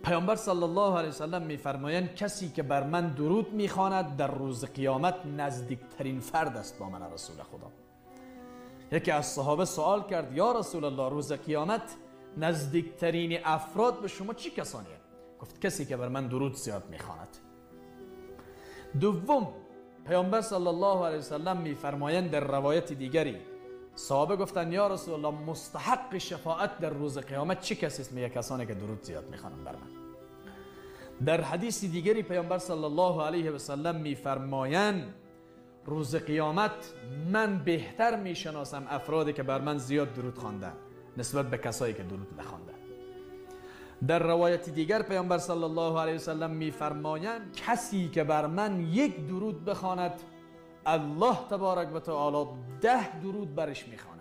پیامبر صلی الله علیه وسلم میفرمایند کسی که بر من درود میخواند در روز قیامت نزدیکترین فرد است با من رسول خدا. یکی از صحابه سوال کرد یا رسول الله روز قیامت نزدیکترین افراد به شما چی کسانیه؟ گفت کسی که بر من درود زیاد میخواند. دوم پیامبر صلی الله علیه وسلم میفرمایند در روایت دیگری صحابه گفتن یا رسول الله مستحق شفاعت در روز قیامت چه کسی است؟ میگه کسانی که درود زیاد میخوانند بر من. در حدیث دیگری پیامبر صلی الله علیه وسلم میفرمایند روز قیامت من بهتر میشناسم افرادی که بر من زیاد درود خواندن نسبت به کسایی که درود نخواندن. در روایت دیگر پیامبر صلی الله علیه وسلم میفرمایند کسی که بر من یک درود بخواند الله تبارک و تعالی 10 درود برش میخواند.